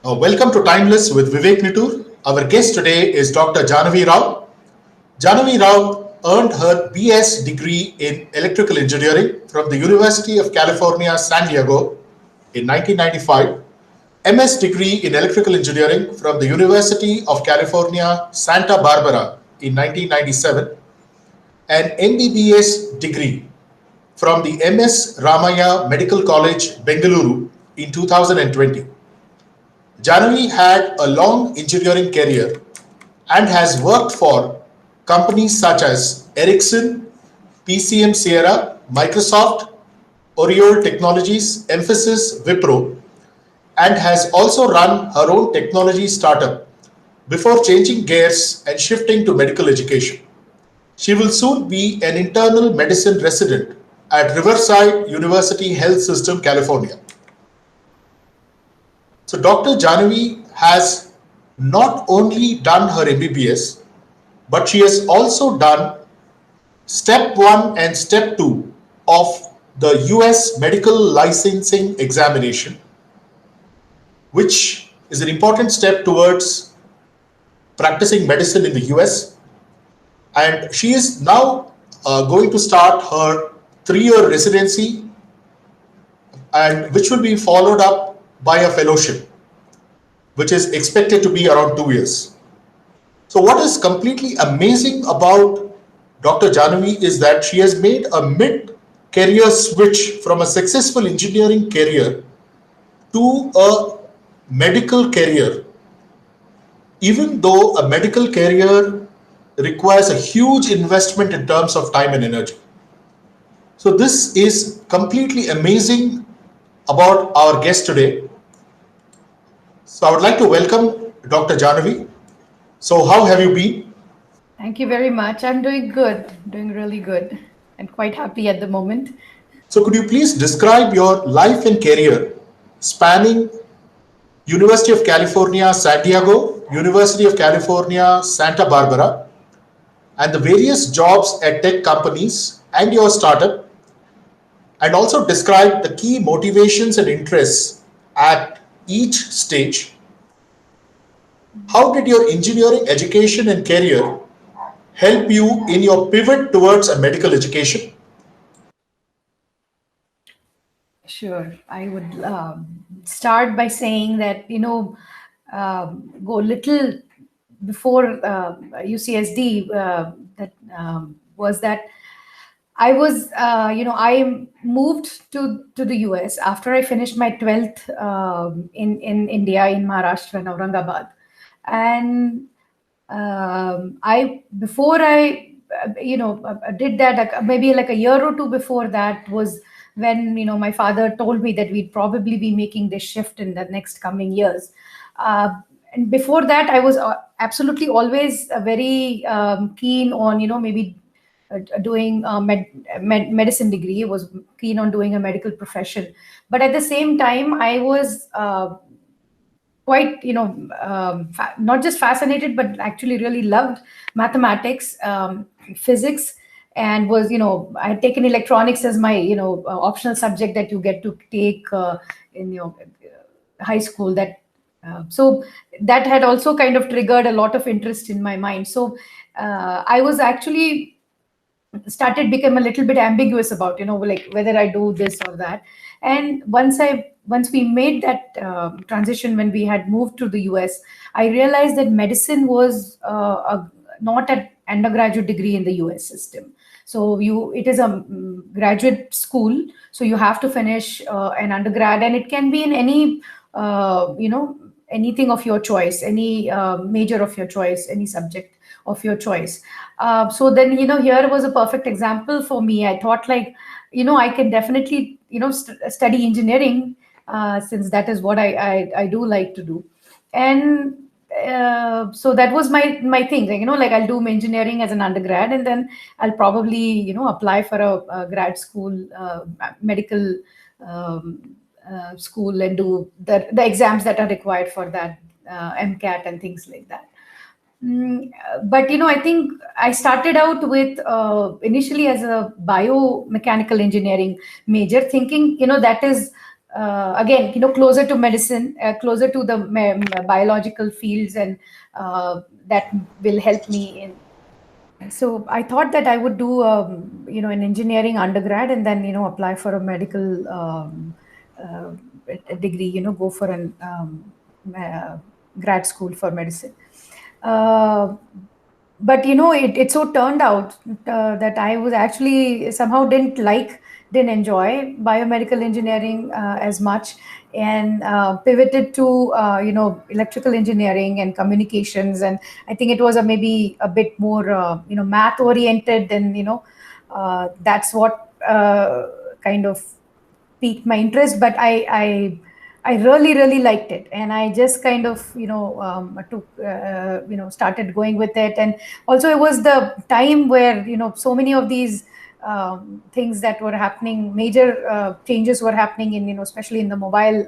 Welcome to Timeless with Vivek Nittoor. Our guest today is Dr. Janhavi Rao. Janhavi Rao earned her B.S. degree in electrical engineering from the University of California, San Diego in 1995, MS degree in electrical engineering from the University of California, Santa Barbara in 1997, and M.B.B.S. degree from the MS Ramaiah Medical College, Bengaluru in 2020. Janhavi had a long engineering career and has worked for companies such as Ericsson, PMC-Sierra, Microsoft, Aureole Technologies, Mphasis, Wipro, and has also run her own technology startup before changing gears and shifting to medical education. She will soon be an internal medicine resident at Riverside University Health System, California. So Dr. Janhavi has not only done her M.B.B.S, but she has also done step 1 and step 2 of the US medical licensing examination, which is an important step towards practicing medicine in the US. And she is now going to start her 3-year residency, and which will be followed up by a fellowship, which is expected to be around 2 years. So what is completely amazing about Dr. Janhavi is that she has made a mid-career switch from a successful engineering career to a medical career, even though a medical career requires a huge investment in terms of time and energy. So this is completely amazing about our guest today. So I would like to welcome Dr. Janhavi. So how have you been? Thank you very much. I'm doing good, doing really good, and quite happy at the moment. So could you please describe your life and career spanning University of California, San Diego, University of California, Santa Barbara, and the various jobs at tech companies and your startup, and also describe the key motivations and interests at each stage. How did your engineering education and career help you in your pivot towards a medical education? Sure. I would start by saying that, go little before UCSD, that was that I was, I moved to the US after I finished my 12th in India, in Maharashtra, in Aurangabad. And before I did that, maybe like a year or two before that was when, my father told me that we'd probably be making this shift in the next coming years. And before that, I was absolutely always very keen on, maybe doing a medicine degree. I was keen on doing a medical profession. But at the same time, I was quite, not just fascinated, but actually really loved mathematics, physics, and was, I had taken electronics as my, optional subject that you get to take in high school. So that had also kind of triggered a lot of interest in my mind. So I was actually started become a little bit ambiguous about, like whether I do this or that. And once we made that transition, when we had moved to the US, I realized that medicine was not an undergraduate degree in the US system. So it is a graduate school. So you have to finish an undergrad, and it can be in any, anything of your choice, any major of your choice, any subject of your choice. So then, here was a perfect example for me. I thought like, I can definitely, study engineering since that is what I do like to do. And so that was my thing, like I'll do engineering as an undergrad, and then I'll probably, apply for a grad school, medical school, and do the exams that are required for that, MCAT and things like that. But I think I started out with initially as a biomechanical engineering major, thinking that is again, closer to medicine, closer to the biological fields, and that will help me in. So I thought that I would do, an engineering undergrad, and then, apply for a medical uh, degree, go for an grad school for medicine. Uh, but it so turned out that I was actually somehow didn't enjoy biomedical engineering as much, and pivoted to electrical engineering and communications. And I think it was maybe a bit more math oriented, and that's what kind of piqued my interest. But I really really liked it, and I just kind of took started going with it. And also it was the time where so many of these things that were happening, major changes were happening in, especially in the mobile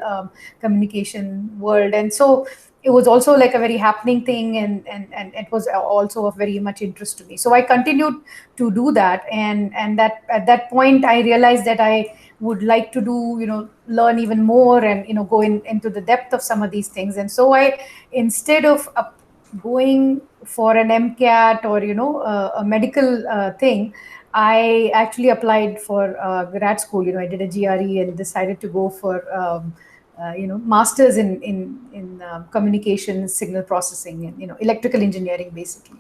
communication world. And so it was also like a very happening thing, and it was also of very much interest to me. So I continued to do that, and that at that point I realized that I would like to do, learn even more, and go into the depth of some of these things. And so I, instead of going for an MCAT or a medical thing, I actually applied for grad school. I did a GRE and decided to go for masters in communications, signal processing, and electrical engineering basically.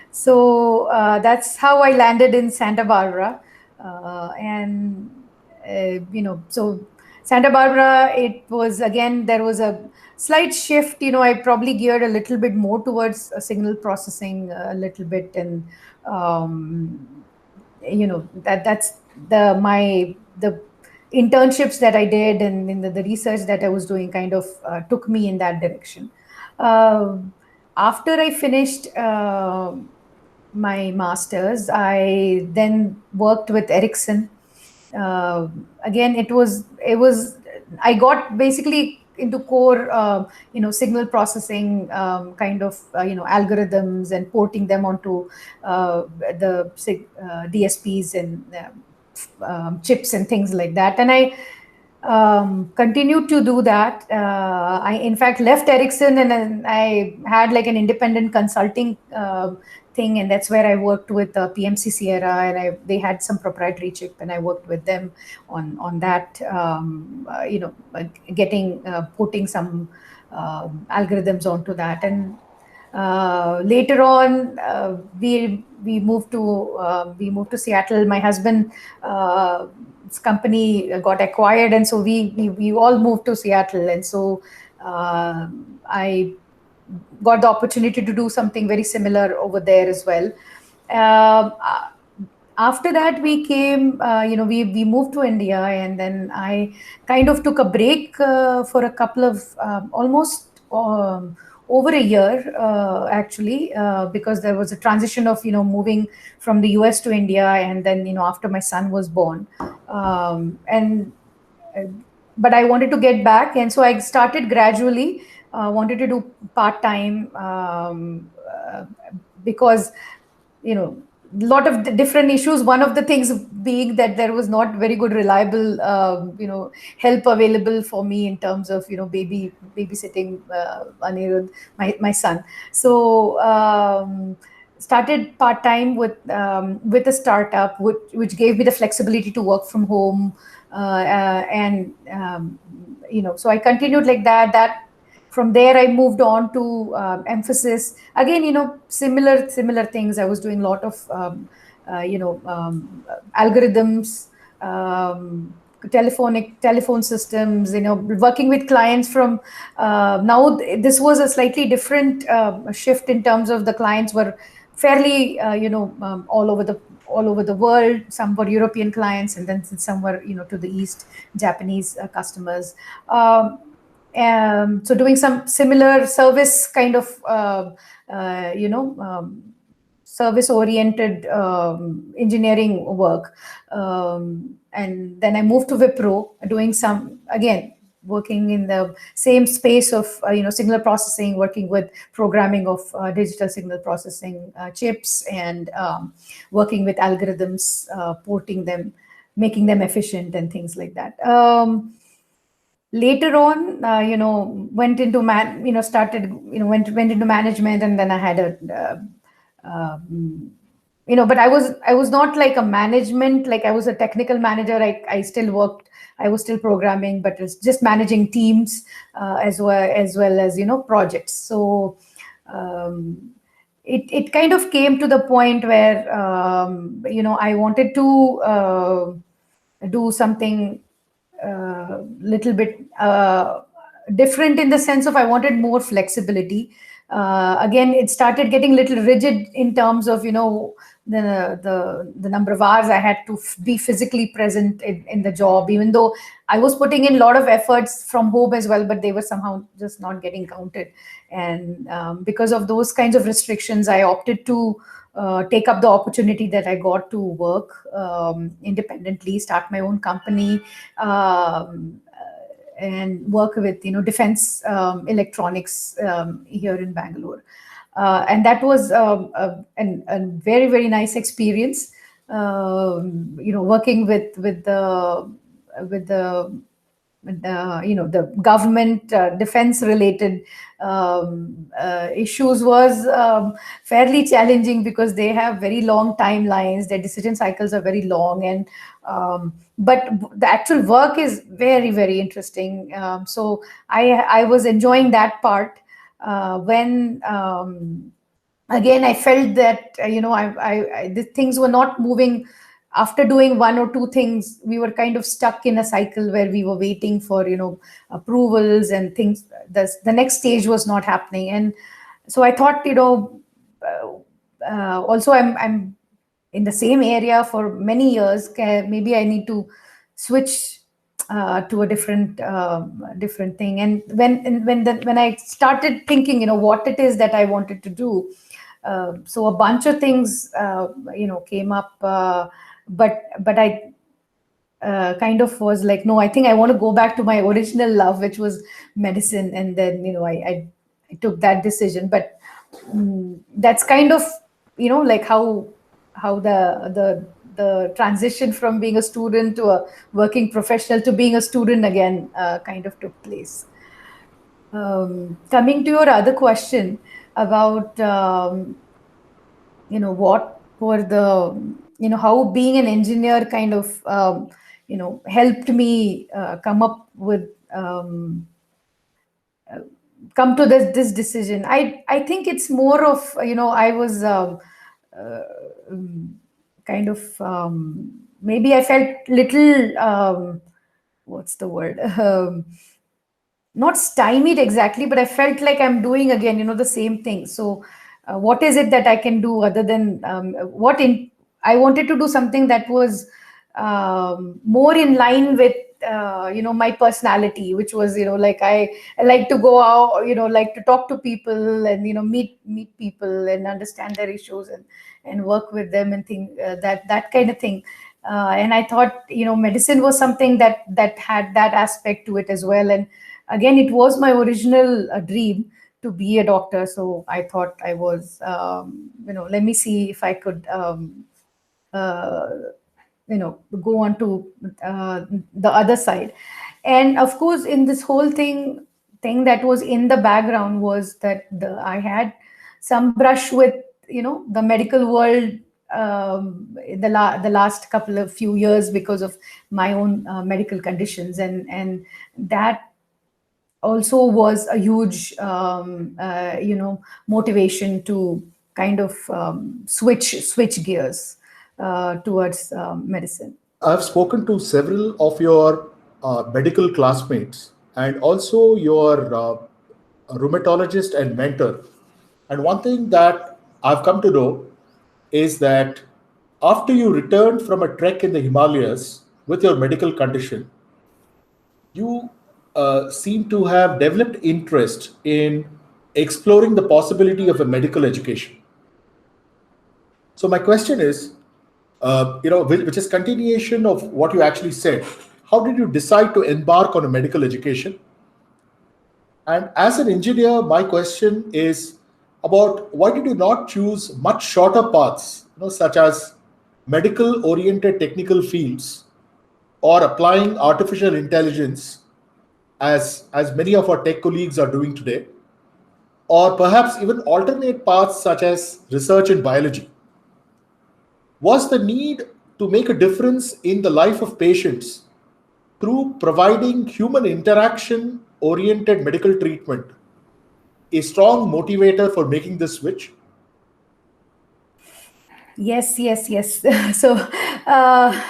So that's how I landed in Santa Barbara. And so Santa Barbara, it was, again, there was a slight shift. I probably geared a little bit more towards signal processing a little bit. And that's the internships that I did, and in the research that I was doing kind of took me in that direction. After I finished my master's, I then worked with Ericsson. Again, it was I got basically into core signal processing kind of algorithms, and porting them onto the DSPs and chips and things like that. And I continued to do that. I in fact left Ericsson, and then I had like an independent consulting thing, and that's where I worked with PMC-Sierra, and they had some proprietary chip, and I worked with them on that, putting some algorithms onto that. And later on, we moved to Seattle. My husband company got acquired, and so we all moved to Seattle. And so I got the opportunity to do something very similar over there as well. After that, we came, we moved to India, and then I kind of took a break for a couple of almost over a year, actually, because there was a transition of moving from the US to India, and then after my son was born, but I wanted to get back, and so I started gradually. Wanted to do part-time, because a lot of different issues. One of the things being that there was not very good reliable help available for me in terms of babysitting Anirudh, my son. So started part-time with a startup, which gave me the flexibility to work from home, and so I continued like that. From there, I moved on to Mphasis. Again, similar things. I was doing a lot of algorithms, telephone systems. Working with clients from now. This was a slightly different shift in terms of the clients were fairly all over the world. Some were European clients, and then some were to the East, Japanese customers. So doing some similar service kind of service oriented engineering work, and then I moved to Wipro, doing some, again, working in the same space of signal processing, working with programming of digital signal processing chips, and working with algorithms, porting them, making them efficient, and things like that. later on, went into went into management, and then I had but I was not like a management, like I was a technical manager. I still worked, I was still programming, but it's just managing teams, as well as projects. So it kind of came to the point where I wanted to do something little bit different, in the sense of I wanted more flexibility. Again, it started getting a little rigid in terms of the number of hours I had to be physically present in the job, even though I was putting in a lot of efforts from home as well, but they were somehow just not getting counted. And because of those kinds of restrictions, I opted to take up the opportunity that I got to work independently, start my own company, and work with defense electronics here in Bangalore. And that was a very, very nice experience. Working with the government defense related issues was fairly challenging, because they have very long timelines, their decision cycles are very long, and but the actual work is very, very interesting. So I was enjoying that part. When again, I felt that the things were not moving. After doing one or two things, we were kind of stuck in a cycle where we were waiting for approvals and things. The next stage was not happening, and so I thought, also I'm in the same area for many years. Maybe I need to switch to a different thing. And when I started thinking, what it is that I wanted to do, so a bunch of things came up, but I kind of was like, no, I think I want to go back to my original love, which was medicine. And then I took that decision. But that's kind of like how the transition from being a student to a working professional to being a student again kind of took place. Coming to your other question about what were the how being an engineer kind of helped me come to this decision. I think it's more of I was kind of maybe I felt little what's the word, not stymied exactly, but I felt like I'm doing again the same thing. So what is it that I can do other than I wanted to do something that was more in line with my personality, which was like I like to go out, like to talk to people and meet people and understand their issues and work with them and think that kind of thing. And I thought medicine was something that had that aspect to it as well. And again, it was my original dream to be a doctor. So I thought I was let me see if I could go on to the other side. And of course, in this whole thing that was in the background was that I had some brush with the medical world the last couple of few years because of my own medical conditions, and that also was a huge motivation to kind of switch gears towards medicine. I've spoken to several of your medical classmates and also your rheumatologist and mentor. And one thing that I've come to know is that after you returned from a trek in the Himalayas with your medical condition, you seem to have developed interest in exploring the possibility of a medical education. So my question is, which is continuation of what you actually said. How did you decide to embark on a medical education? And as an engineer, my question is about why did you not choose much shorter paths, such as medical-oriented technical fields or applying artificial intelligence as many of our tech colleagues are doing today, or perhaps even alternate paths such as research in biology? Was the need to make a difference in the life of patients through providing human interaction oriented medical treatment a strong motivator for making this switch? Yes, yes, yes. So, uh,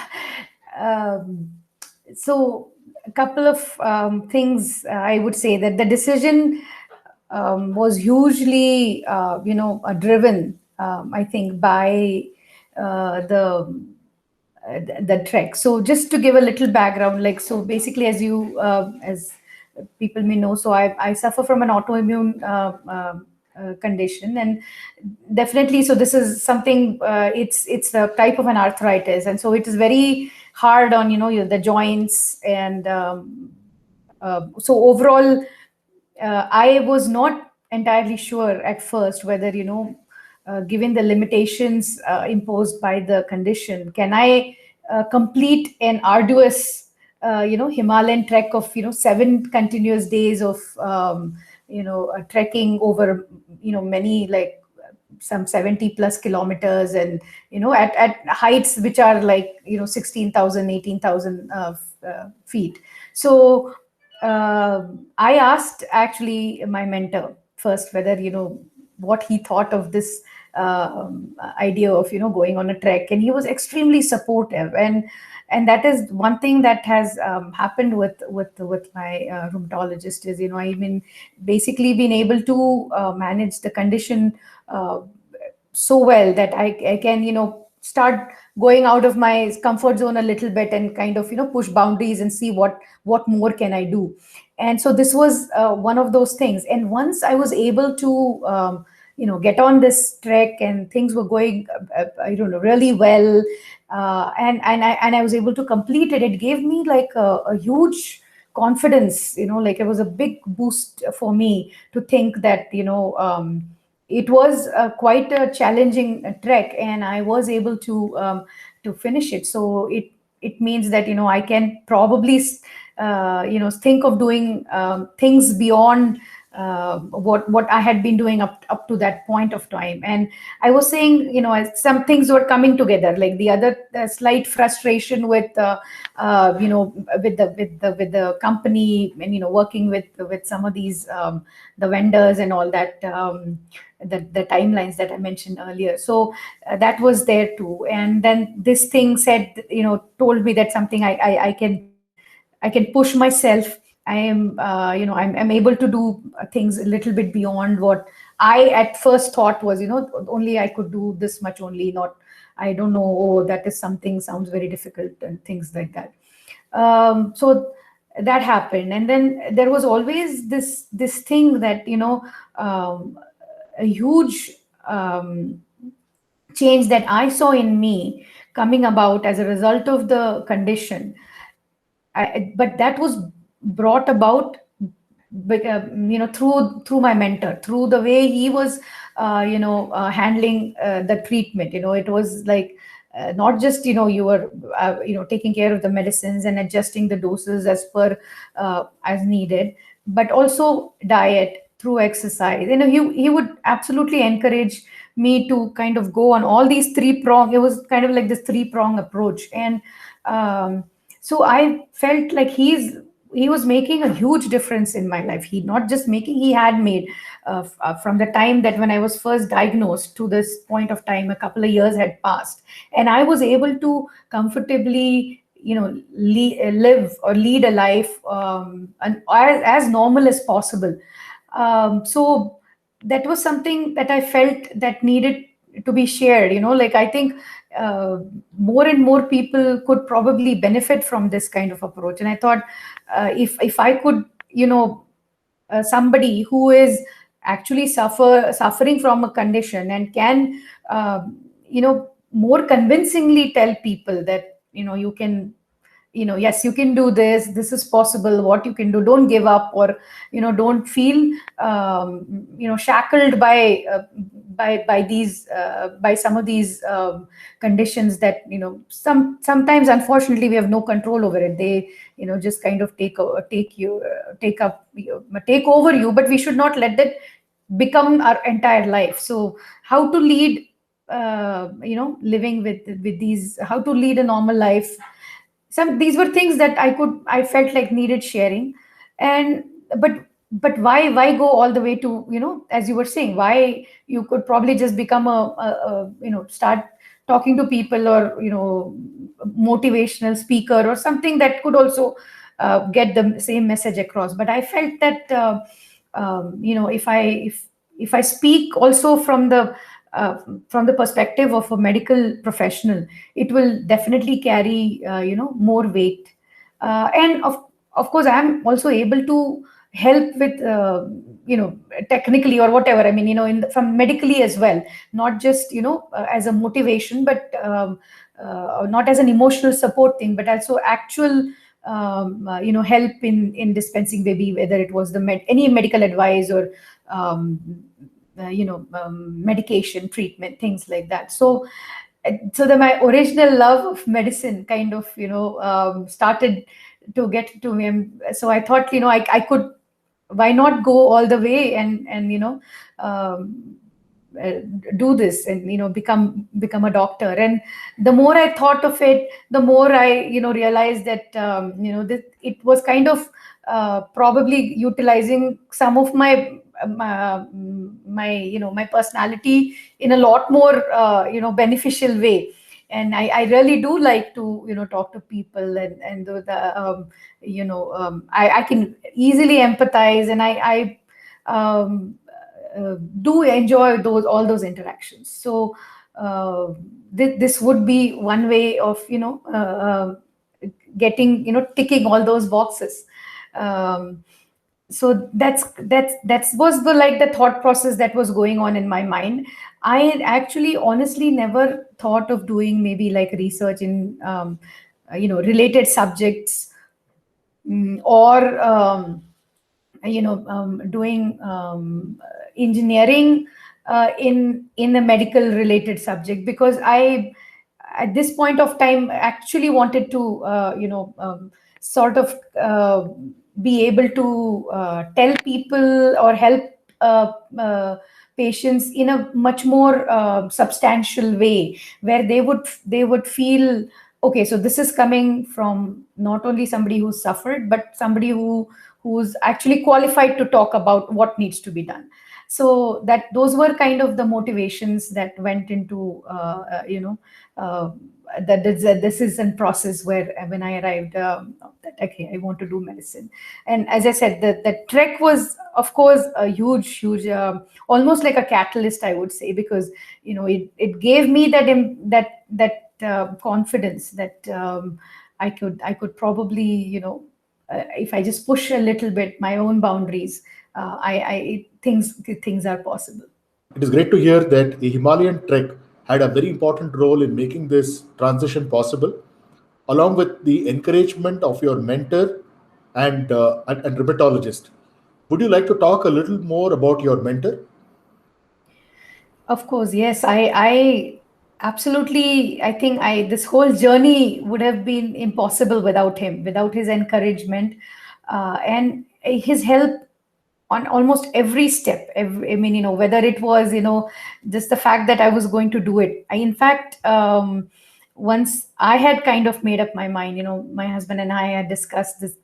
um, so a couple of things I would say that the decision was hugely, driven, I think, by the trek. So just to give a little background, like, so basically, as people may know, so I suffer from an autoimmune condition, and definitely, so this is something. It's a type of an arthritis, and so it is very hard on the joints, and so overall, I was not entirely sure at first whether, given the limitations imposed by the condition, can I complete an arduous, Himalayan trek of, 7 continuous days of, trekking over, many, like, some 70 plus kilometers, and at heights which are like 16,000, 18,000 feet. So I asked actually my mentor first whether what he thought of this idea of going on a trek, and he was extremely supportive, and that is one thing that has happened with my rheumatologist is I've been basically been able to manage the condition uh, so well that I can start going out of my comfort zone a little bit and kind of push boundaries and see what more can I do. And so this was one of those things, and once I was able to get on this trek and things were going I don't know, really well, and I was able to complete it. It gave me like a huge confidence, like it was a big boost for me to think that it was quite a challenging trek, and I was able to finish it. So it means that I can probably think of doing things beyond what I had been doing up to that point of time. And I was saying, as some things were coming together, like the other slight frustration with with the company, and working with some of these the vendors and all that, the timelines that I mentioned earlier. So that was there too. And then this thing said, told me that something I can push myself. I am, I'm able to do things a little bit beyond what I at first thought was, only I could do this much only, not, I don't know, oh, that is something sounds very difficult and things like that. So that happened. And then there was always this thing that, a huge change that I saw in me coming about as a result of the condition. But that was brought about through my mentor, through the way he was handling the treatment. It was like not just you were taking care of the medicines and adjusting the doses as per as needed, but also diet, through exercise. He would absolutely encourage me to kind of go on all these three prong. It was kind of like this three prong approach. And so I felt like he was making a huge difference in my life. He not just making, he had made from the time that when I was first diagnosed to this point of time, a couple of years had passed, and I was able to comfortably live or lead a life as normal as possible. So that was something that I felt that needed to be shared. Like, I think uh, more and more people could probably benefit from this kind of approach. And I thought, if I could, somebody who is actually suffering from a condition and can more convincingly tell people that you can, yes, you can do this, this is possible, what you can do, don't give up, or don't feel shackled by by some of these conditions that sometimes unfortunately we have no control over it. They just kind of take over you, but we should not let that become our entire life. So how to lead living with these, how to lead a normal life, these were things that I felt like needed sharing. And but why go all the way to, as you were saying, why you could probably just become start talking to people, or motivational speaker or something that could also get the same message across. But I felt that if I speak also from the perspective of a medical professional, it will definitely carry more weight. And of course I'm also able to help with technically or whatever. I mean, from medically as well, not just as a motivation, but not as an emotional support thing, but also actual help in dispensing, maybe whether it was any medical advice or medication treatment, things like that. So that my original love of medicine kind of started to get to me. And so I thought, I could, why not go all the way and um, uh, do this and become a doctor. And the more I thought of it, the more I realized that it was kind of probably utilizing some of my personality in a lot more beneficial way. And I really do like to talk to people, and I can easily empathize, and I do enjoy all those interactions. So this would be one way of getting ticking all those boxes. So that was the thought process that was going on in my mind. I had actually honestly never thought of doing maybe like research in related subjects, or doing engineering in a medical related subject, because I at this point of time actually wanted to sort of be able to tell people or help uh, uh, patients in a much more substantial way, where they would feel, okay, so this is coming from not only somebody who suffered, but somebody who's actually qualified to talk about what needs to be done. So that those were kind of the motivations that went into uh, that this is a process where when I arrived, that okay, I want to do medicine. And as I said, the trek was of course a huge almost like a catalyst, I would say, because it gave me that confidence that I could probably if I just push a little bit my own boundaries, I things are possible. It is great to hear that the Himalayan trek had a very important role in making this transition possible, along with the encouragement of your mentor and rheumatologist. Would you like to talk a little more about your mentor? Of course, yes. I absolutely. I think this whole journey would have been impossible without him, without his encouragement, and his help on almost every step. I mean, whether it was, just the fact that I was going to do it. In fact, once I had kind of made up my mind, my husband and I had discussed this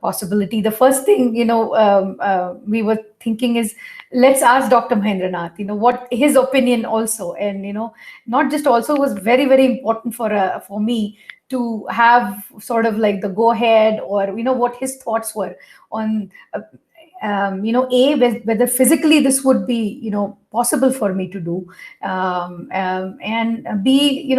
possibility. The first thing, we were thinking is, let's ask Dr. Mahendranath, what his opinion also. And, not just also, was very, very important for me to have sort of like the go ahead, or, what his thoughts were on whether physically this would be possible for me to do, and b,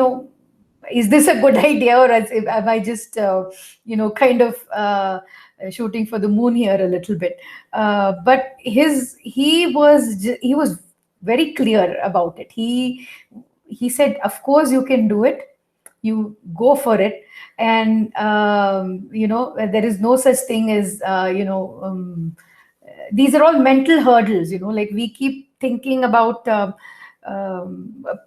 is this a good idea, or am I just kind of shooting for the moon here a little bit. But he was very clear about it. He said, of course you can do it, you go for it. And there is no such thing as these are all mental hurdles, like we keep thinking about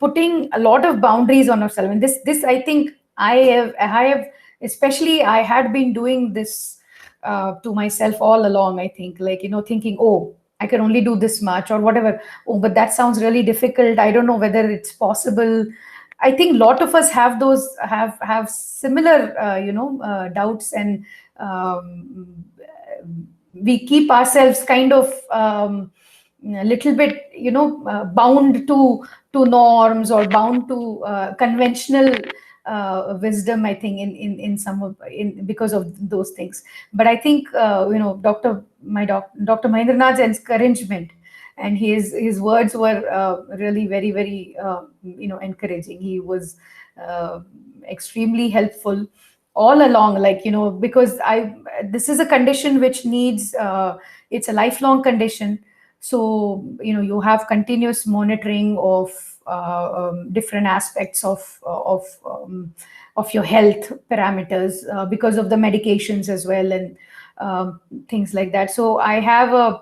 putting a lot of boundaries on ourselves. And this I think I have especially I had been doing this to myself all along. I think, like, thinking, oh, I can only do this much or whatever. Oh, but that sounds really difficult. I don't know whether it's possible. I think a lot of us have those have similar doubts, and um, we keep ourselves kind of a little bit bound to norms, or bound to conventional wisdom, I think, in some of in because of those things. But I think Dr. Mahendranath's encouragement and his words were really very, very encouraging. He was uh, extremely helpful all along, like, because I this is a condition which needs it's a lifelong condition. So you have continuous monitoring of different aspects of your health parameters because of the medications as well, and things like that. So I have a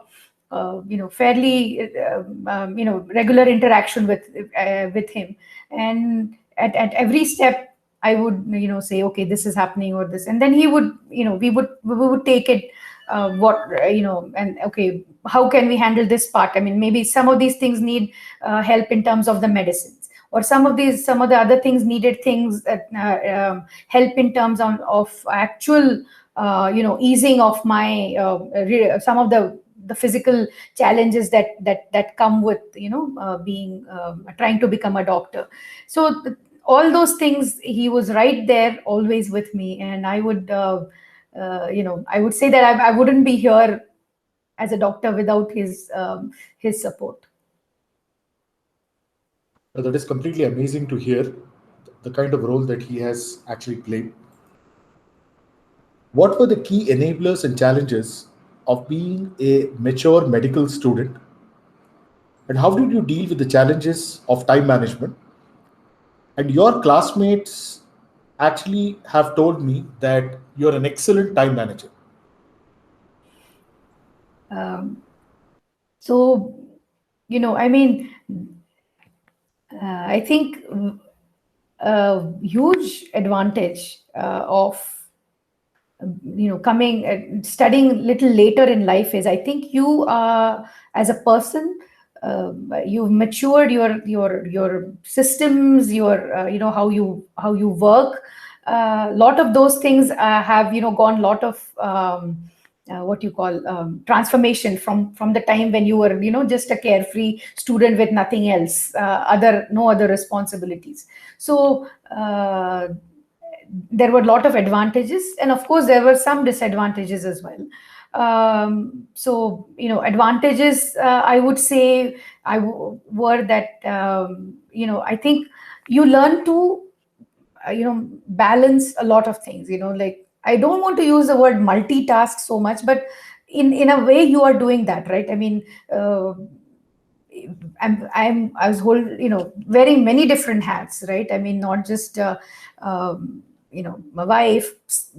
fairly regular interaction with him, and at every step I would say, okay, this is happening, or this, and then he would we would take it, what and okay, how can we handle this part? I mean, maybe some of these things need help in terms of the medicines, or some of the other things needed things that help in terms of actual easing of my some of the physical challenges that come with being trying to become a doctor. So all those things, he was right there always with me, and I would I would say that I wouldn't be here as a doctor without his support. That is completely amazing to hear the kind of role that he has actually played. What were the key enablers and challenges of being a mature medical student? And how did you deal with the challenges of time management? And your classmates actually have told me that you're an excellent time manager. Um, so, I mean, I think a huge advantage of coming studying little later in life is, I think, you as a person, you've matured your systems, your how you work. A lot of those things have gone lot of what you call transformation from the time when you were just a carefree student with nothing else, no other responsibilities. So there were a lot of advantages, and of course there were some disadvantages as well. So advantages, I would say, were that I think you learn to balance a lot of things, like, I don't want to use the word multitask so much, but in a way you are doing that, right? I mean, I was wearing many different hats, right? I mean, not just my wife,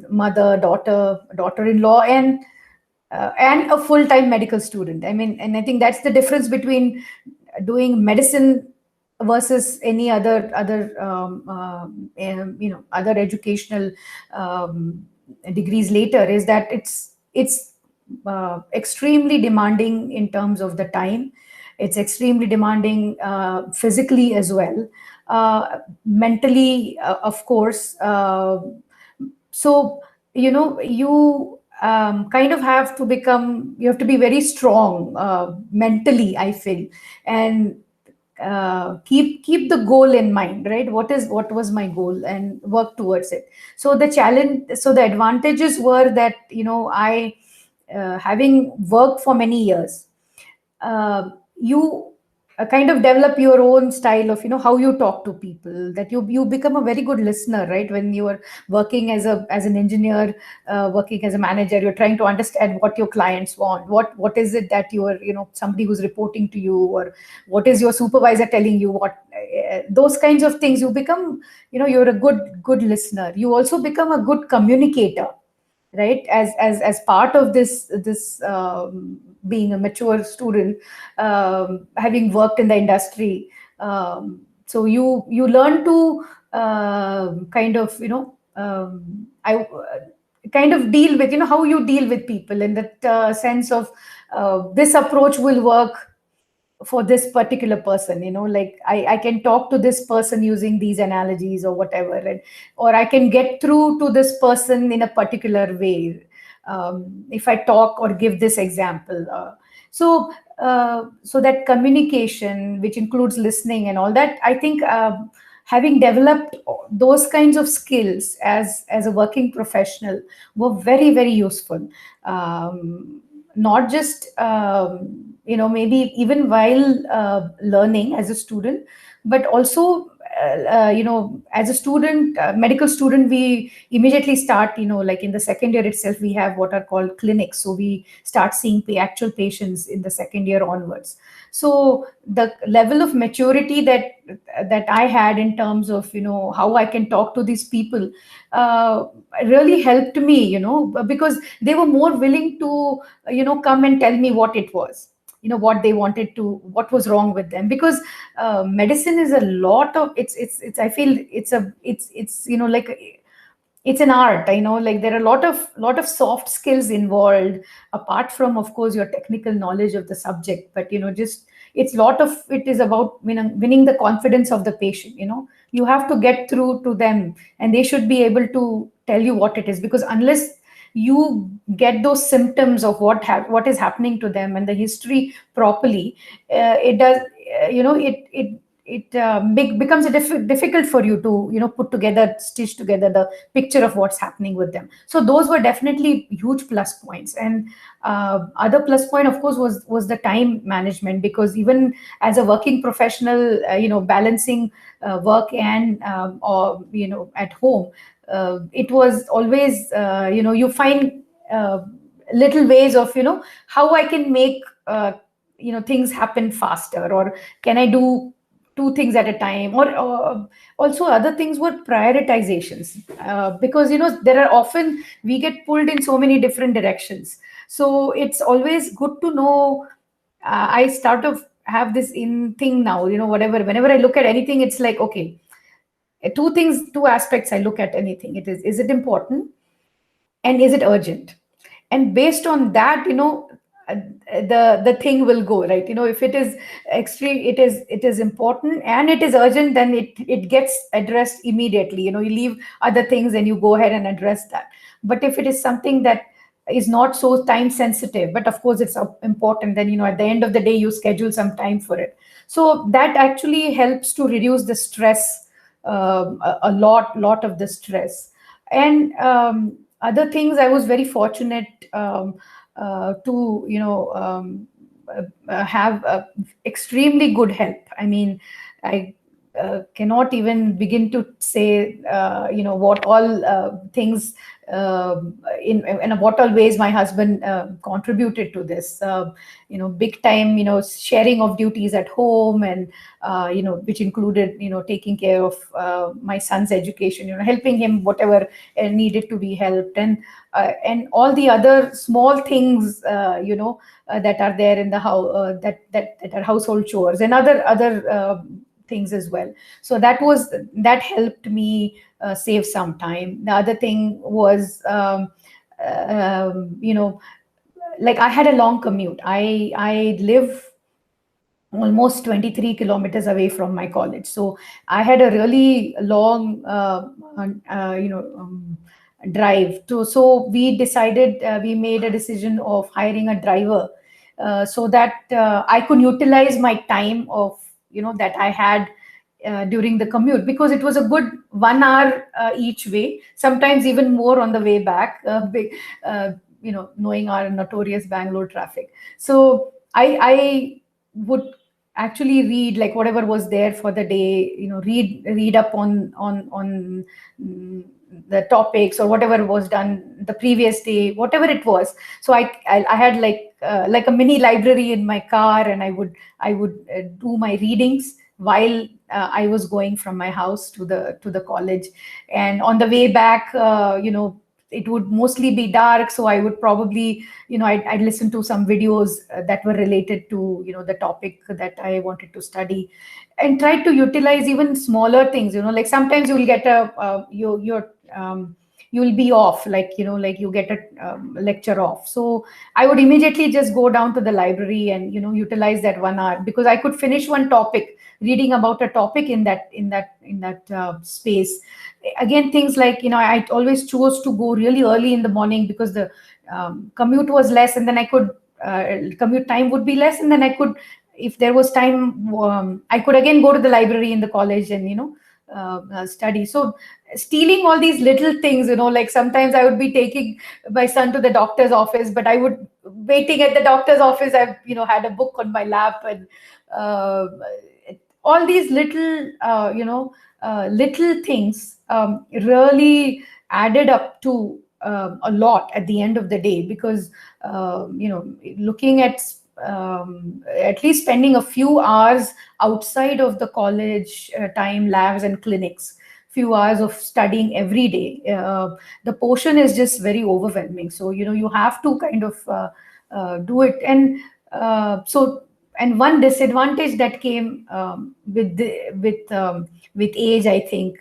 mother, daughter-in-law, and a full-time medical student. I mean, and I think that's the difference between doing medicine versus any other other educational degrees later, is that it's extremely demanding in terms of the time. It's extremely demanding physically as well, mentally, of course. So you kind of you have to be very strong mentally, I feel, and keep the goal in mind, right? What was my goal, and work towards it. So the advantages were that I having worked for many years, you kind of develop your own style of how you talk to people, that you become a very good listener, right? When you are working as an engineer, working as a manager, you're trying to understand what your clients want, what is it that you are somebody who's reporting to you, or what is your supervisor telling you, what those kinds of things. You become you're a good listener. You also become a good communicator, right? As part of this being a mature student, having worked in the industry. So you learn to kind of, I kind of deal with, how you deal with people in that sense of this approach will work for this particular person, like I can talk to this person using these analogies or whatever, and or I can get through to this person in a particular way, if I talk or give this example. So that communication, which includes listening and all that, I think having developed those kinds of skills as a working professional were very, very useful. Not just maybe even while learning as a student, but also as a student, medical student, we immediately start, like in the second year itself, we have what are called clinics. So we start seeing actual patients in the second year onwards. So the level of maturity that I had in terms of, how I can talk to these people, really helped me, because they were more willing to, come and tell me what it was, what they wanted to, what was wrong with them. Because medicine is a lot of, it's I feel it's like it's an art, like there are a lot of soft skills involved, apart from, of course, your technical knowledge of the subject. But just it's lot of it is about winning the confidence of the patient. You have to get through to them, and they should be able to tell you what it is, because unless you get those symptoms of what is happening to them and the history properly, it does becomes difficult for you to put together, stitch together the picture of what's happening with them. So those were definitely huge plus points. And other plus point, of course, was the time management, because even as a working professional, balancing work and or at home, it was always you find little ways of how I can make things happen faster, or can I do two things at a time, or also other things were prioritizations, because there are often we get pulled in so many different directions. So it's always good to know. I start to have this in thing now, whatever, whenever I look at anything, it's like, okay, two aspects I look at anything. Is it important, and is it urgent? And based on that, the thing will go right. If it is extreme, it is important and it is urgent, then it gets addressed immediately. You leave other things and you go ahead and address that. But if it is something that is not so time sensitive, but of course it's important, then at the end of the day you schedule some time for it. So that actually helps to reduce the stress, a lot of the stress. And other things, I was very fortunate to have extremely good help. I mean, I cannot even begin to say what all things, in what all ways my husband contributed to this, big time, sharing of duties at home, and which included taking care of my son's education, helping him whatever needed to be helped, and all the other small things that are there in the house, that are household chores and other things as well. So that helped me save some time. The other thing was, like I had a long commute. I live almost 23 kilometers away from my college, so I had a really long drive to. So we made a decision of hiring a driver, so that I could utilize my time of that I had during the commute, because it was a good 1 hour each way, sometimes even more on the way back, knowing our notorious Bangalore traffic. So I would actually read like whatever was there for the day, read up on the topics, or whatever was done the previous day, whatever it was. So I had like a mini library in my car, and I would do my readings while I was going from my house to the college. And on the way back, it would mostly be dark, so I would probably, I'd listen to some videos that were related to, the topic that I wanted to study, and try to utilize even smaller things. Like sometimes you'll get you'll be off, like you get a lecture off, so I would immediately just go down to the library and utilize that 1 hour, because I could finish one topic, reading about a topic in that space. Again, things like, I always chose to go really early in the morning, because the commute was less, and then I could commute time would be less, and then I could, if there was time, I could again go to the library in the college and study. So stealing all these little things, like sometimes I would be taking my son to the doctor's office, but I would, waiting at the doctor's office, I've had a book on my lap, and uh, all these little little things really added up to a lot at the end of the day, because looking at least spending a few hours outside of the college time, labs and clinics, few hours of studying every day, the portion is just very overwhelming. So you have to kind of do it. And one disadvantage that came with age, I think,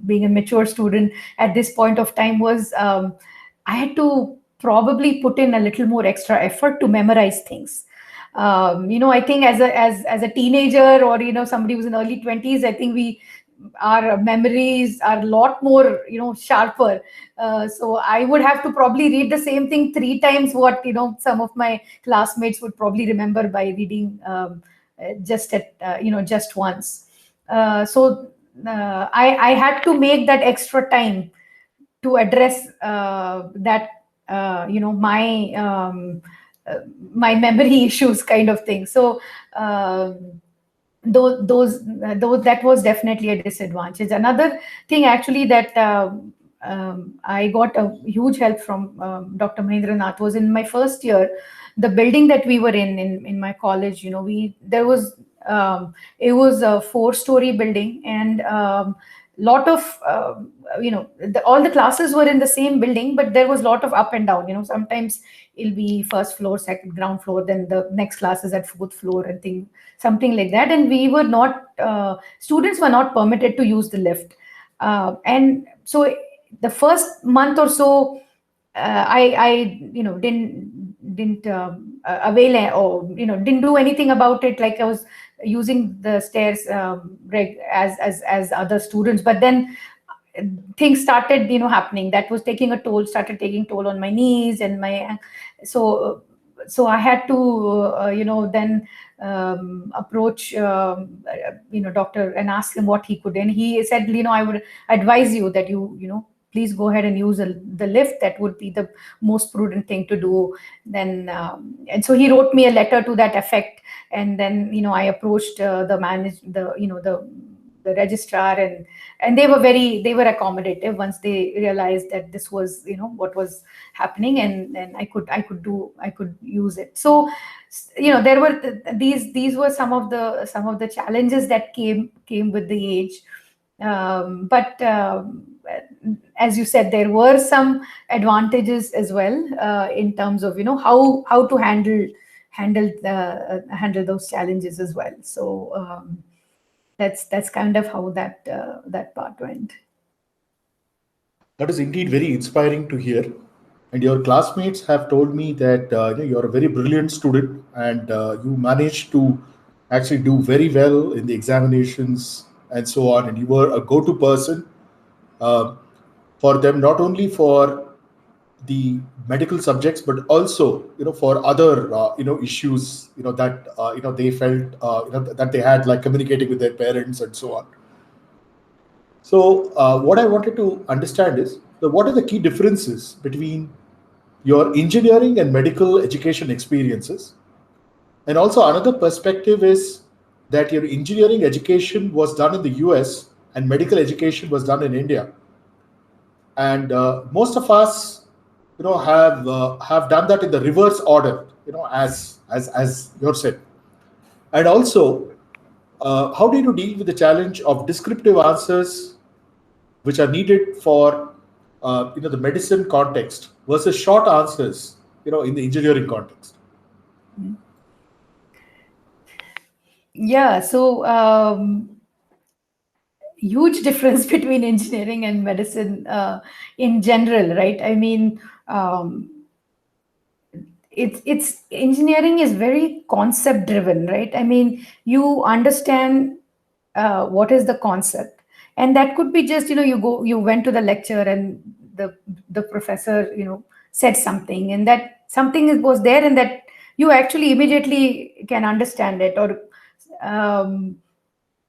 being a mature student at this point of time, was I had to probably put in a little more extra effort to memorize things. I think as a teenager, or somebody who's in early 20s, I think our memories are a lot more sharper. So I would have to probably read the same thing 3 times what some of my classmates would probably remember by reading just once. I had to make that extra time to address that my memory issues, kind of thing. So those that was definitely a disadvantage. Another thing, actually, that I got a huge help from Dr. Mahendra Nath, was in my first year, the building that we were in my college. It was a 4-story building, and lot of all the classes were in the same building, but there was a lot of up and down. Sometimes it'll be first floor, second, ground floor, then the next class is at 4th floor, and something like that. And we were not students were not permitted to use the lift, and so the first month or so, I didn't avail, or didn't do anything about it, like I was using the stairs as other students. But then things started happening that was started taking toll on my knees and my, so I had to then approach doctor and ask him what he could. And he said, I would advise you that please go ahead and use the lift. That would be the most prudent thing to do. Then and so he wrote me a letter to that effect. And then I approached the registrar, and they were accommodative once they realized that this was what was happening, and I could use it. So there were these were some of the challenges that came with the age. But as you said, there were some advantages as well, in terms of how to handle those challenges as well. So that's kind of how that part went. That is indeed very inspiring to hear. And your classmates have told me that you're a very brilliant student, and you managed to actually do very well in the examinations and so on. And you were a go-to person uh, for them, not only for the medical subjects, but also for other issues that they felt that they had, like communicating with their parents and so on. So what I wanted to understand is what are the key differences between your engineering and medical education experiences. And also another perspective is that your engineering education was done in the US and medical education was done in India. And most of us have done that in the reverse order, as you said. And also, how did you deal with the challenge of descriptive answers which are needed for the medicine context versus short answers, in the engineering context? Yeah, so huge difference between engineering and medicine in general, right? I mean, it's engineering is very concept driven, right? I mean, you understand what is the concept, and that could be just, you went to the lecture and the professor, said something, and that something was there, and that you actually immediately can understand it, or um,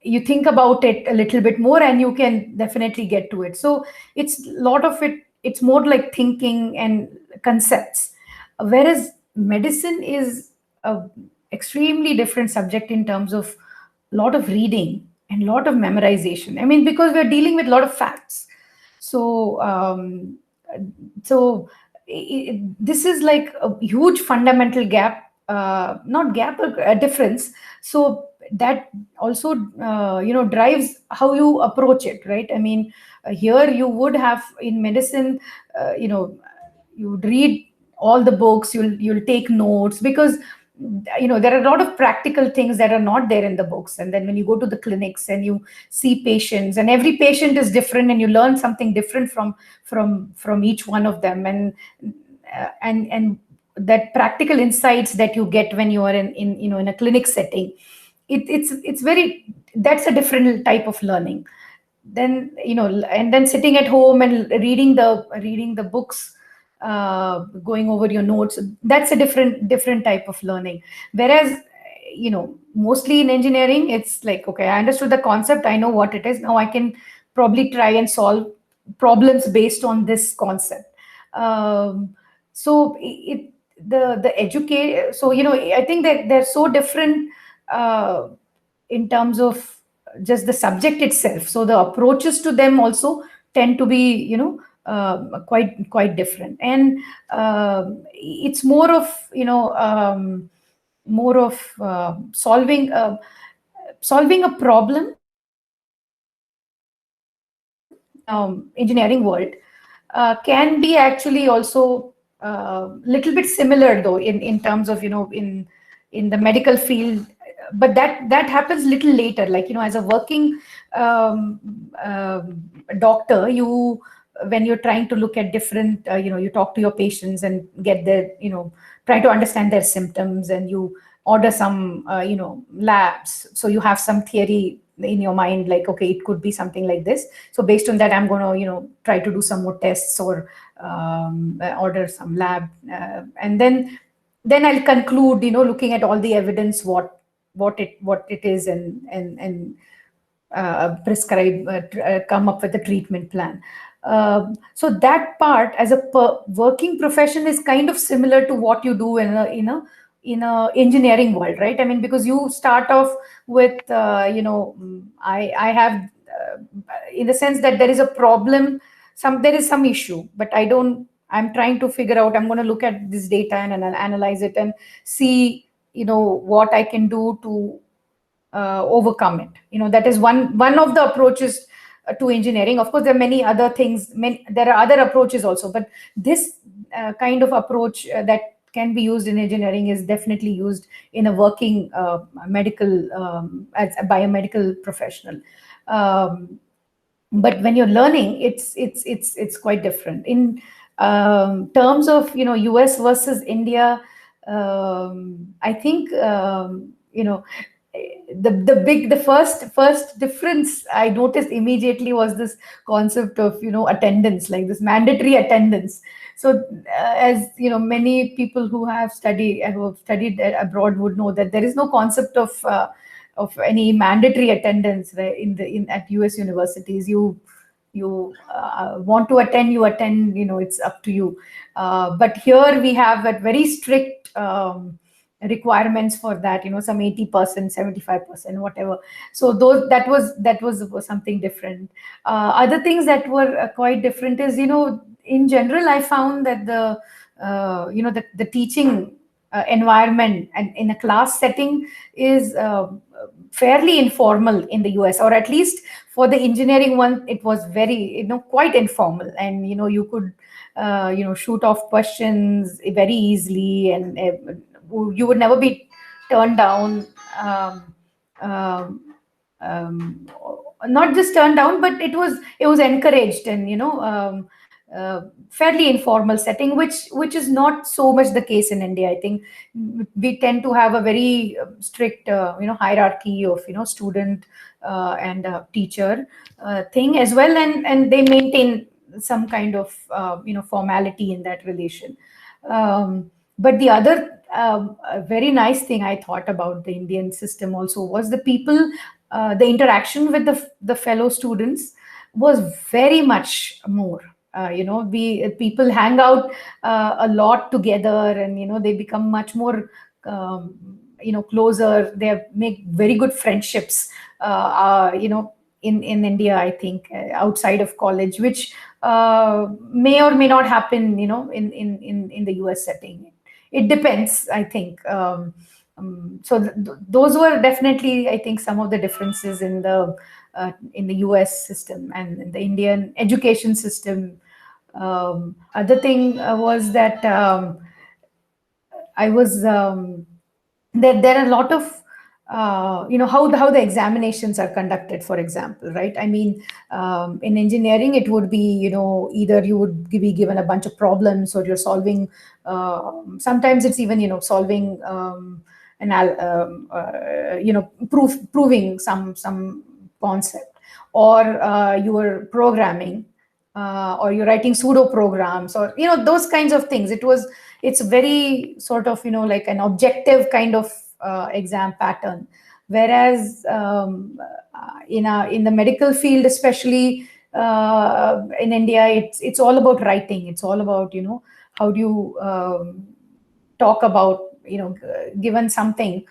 you think about it a little bit more and you can definitely get to it. So it's a lot of it, it's more like thinking and concepts, whereas medicine is a extremely different subject in terms of a lot of reading and a lot of memorization. I mean, because we're dealing with a lot of facts. So so this is like a huge fundamental gap, not gap, a difference. So that also drives how you approach it, right? I mean, here you would have in medicine, you would read all the books, you'll take notes, because there are a lot of practical things that are not there in the books, and then when you go to the clinics and you see patients, and every patient is different, and you learn something different from each one of them, and that practical insights that you get when you are in a clinic setting, it's very, that's a different type of learning. Then and then sitting at home and reading the books, going over your notes, that's a different type of learning. Whereas mostly in engineering, it's like, okay, I understood the concept, I know what it is, now I can probably try and solve problems based on this concept. So it the educate so I think that they're so different in terms of just the subject itself. So the approaches to them also tend to be quite different, and it's more of solving a problem engineering world can be actually also little bit similar, though, in terms of in the medical field, but that happens little later, like as a working doctor, when you're trying to look at different you talk to your patients and get their try to understand their symptoms, and you order some labs, so you have some theory in your mind, like, okay, it could be something like this, so based on that I'm going to try to do some more tests, or order some lab, and then I'll conclude, looking at all the evidence, what it is, and prescribe, come up with a treatment plan. So that part, as a working profession, is kind of similar to what you do in a engineering world, right? I mean, because you start off with I have in the sense that there is a problem, there is some issue, but I'm trying to figure out, I'm going to look at this data and analyze it and see what I can do to overcome it. That is one of the approaches to engineering. Of course, there are many other things, there are other approaches also, but this kind of approach that can be used in engineering is definitely used in a working medical as a biomedical professional. But when you're learning, it's quite different in terms of US versus India. I think the first difference I noticed immediately was this concept of attendance, like this mandatory attendance. So as many people who have studied abroad would know that there is no concept of any mandatory attendance, right, at US universities. You want to attend, you attend, it's up to you. But here we have a very strict requirements for that, some 80%, 75%, whatever. So that was something different. Other things that were quite different is, in general, I found that the teaching environment and in a class setting is fairly informal in the US, or at least for the engineering one, it was very, quite informal. And, you could, shoot off questions very easily, and you would never be turned down. Um, um, um, Not just turned down, but it was encouraged, and fairly informal setting, which is not so much the case in India. I think we tend to have a very strict hierarchy of student and teacher thing as well, and they maintain some kind of formality in that relation. But the other very nice thing I thought about the Indian system also was the people, the interaction with the fellow students was very much more. We people hang out a lot together, and they become much more closer. They make very good friendships. In India, I think outside of college, which may or may not happen, in the US setting. It depends, I think. So those were definitely, I think, some of the differences in the US system and in the Indian education system. Other thing was that I was there are a lot of how the examinations are conducted, for example, right? I mean, in engineering, it would be, either you would be given a bunch of problems, or you're solving, sometimes it's even, solving proving some concept, or you are programming, or you're writing pseudo programs, or those kinds of things. It's very sort of, like an objective kind of exam pattern. Whereas in the medical field, especially in India, it's all about writing. It's all about, how do you talk about, given something,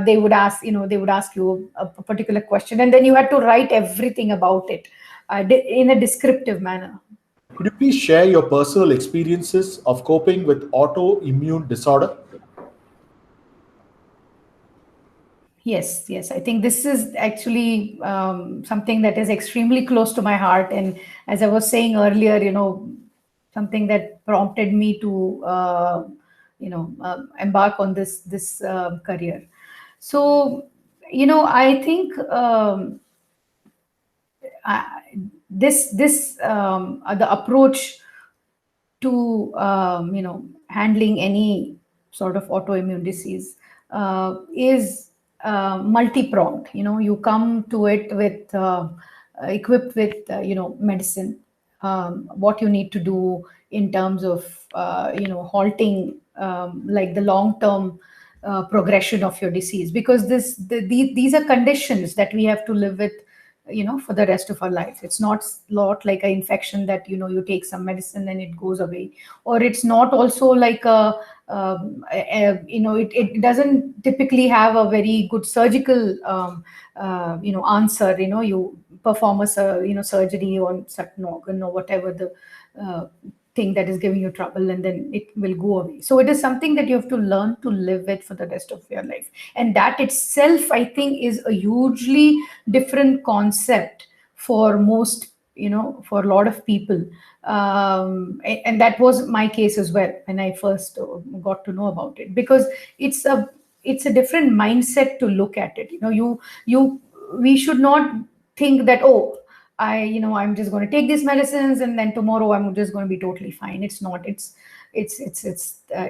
they would ask you a particular question, and then you had to write everything about it in a descriptive manner. Could you please share your personal experiences of coping with autoimmune disorder? Yes, yes. I think this is actually something that is extremely close to my heart. And as I was saying earlier, something that prompted me to, embark on this career. So, I think the approach to handling any sort of autoimmune disease is multi-pronged. You come to it with equipped with medicine, what you need to do in terms of halting like the long-term progression of your disease, because these are conditions that we have to live with for the rest of our life. It's not like an infection that you take some medicine and it goes away, or it's not also like it doesn't typically have a very good surgical answer. You perform a surgery on certain organ or whatever the thing that is giving you trouble, and then it will go away. So it is something that you have to learn to live with for the rest of your life, and that itself, I think, is a hugely different concept for most, for a lot of people. And that was my case as well when I first got to know about it, because it's a different mindset to look at it. We should not think that, oh, I'm just going to take these medicines and then tomorrow I'm just going to be totally fine. It's not. It